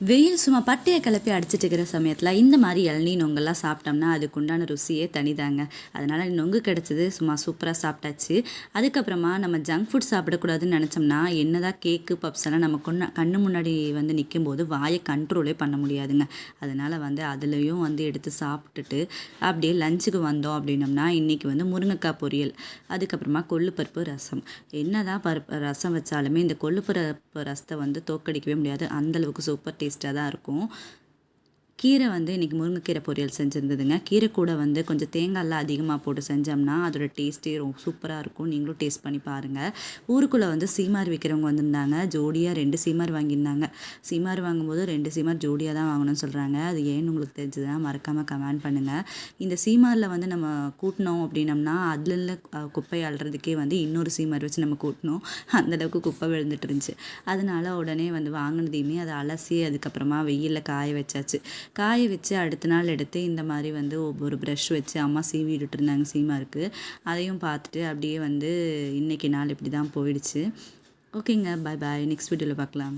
வெயில் சும்மா பட்டையை கிளப்பி அடிச்சிட்டு இருக்கிற சமயத்தில் இந்த மாதிரி இளநீ நொங்கெல்லாம் சாப்பிட்டோம்னா அதுக்கு உண்டான ருசியே தனிதாங்க. அதனால் நொங்கு கிடச்சிது, சும்மா சூப்பராக சாப்பிட்டாச்சு. அதுக்கப்புறமா நம்ம ஜங்க் ஃபுட் சாப்பிடக்கூடாதுன்னு நினச்சோம்னா என்னதான் கேக்கு பப்ஸ் எல்லாம் நம்ம கண்ணு முன்னாடி வந்து நிற்கும் போது வாயை கண்ட்ரோலே பண்ண முடியாதுங்க. அதனால் வந்து அதுலேயும் வந்து எடுத்து சாப்பிட்டுட்டு அப்படியே லஞ்சுக்கு வந்தோம் அப்படின்னோம்னா இன்றைக்கி வந்து முருங்கைக்காய் பொரியல், அதுக்கப்புறமா கொள்ளுப்பருப்பு ரசம். என்னதான் ரசம் வச்சாலுமே இந்த கொள்ளுப்பருப்பு ரசத்தை வந்து தோக்கடிக்கவே முடியாது, அந்தளவுக்கு சூப்பர் டேஸ்ட்டாக தான் இருக்கும். கீரை வந்து இன்றைக்கி முருங்கைக்கீரை பொரியல் செஞ்சுருந்ததுங்க. கீரை கூட வந்து கொஞ்சம் தேங்காயெல்லாம் அதிகமாக போட்டு செஞ்சோம்னா அதோட டேஸ்ட்டே ரொம்ப சூப்பராக இருக்கும். நீங்களும் டேஸ்ட் பண்ணி பாருங்கள். ஊருக்குள்ளே வந்து சீமார் விற்கிறவங்க வந்திருந்தாங்க. ஜோடியாக 2 சீமார் வாங்கியிருந்தாங்க. சீமார் வாங்கும்போது 2 சீமார் ஜோடியாக தான் வாங்கணும்னு சொல்கிறாங்க. அது ஏன்னு உங்களுக்கு தெரிஞ்சதுன்னா மறக்காமல் கமெண்ட் பண்ணுங்கள். இந்த சீமாரில் வந்து நம்ம கூட்டினோம் அப்படின்னம்னா அதில் குப்பையை அள்ளுறதுக்கே வந்து இன்னொரு சீமார் வச்சு நம்ம கூட்டினோம். அந்தளவுக்கு குப்பை விழுந்துட்டு இருந்துச்சு. அதனால் உடனே வந்து வாங்கினதையுமே அதை அலசி அதுக்கப்புறமா வெயிலில் காய வச்சாச்சு. காய வச்சு அடுத்த நாள் எடுத்து இந்த மாதிரி வந்து ஒவ்வொரு ப்ரஷ் வச்சு அம்மா சீவி விட்டுருந்தாங்க சீமாருக்கு. அதையும் பார்த்துட்டு அப்படியே வந்து இன்றைக்கி நாள் இப்படி தான் போயிடுச்சு. ஓகேங்க, பாய் பாய். நெக்ஸ்ட் வீடியோவில் பார்க்கலாம்.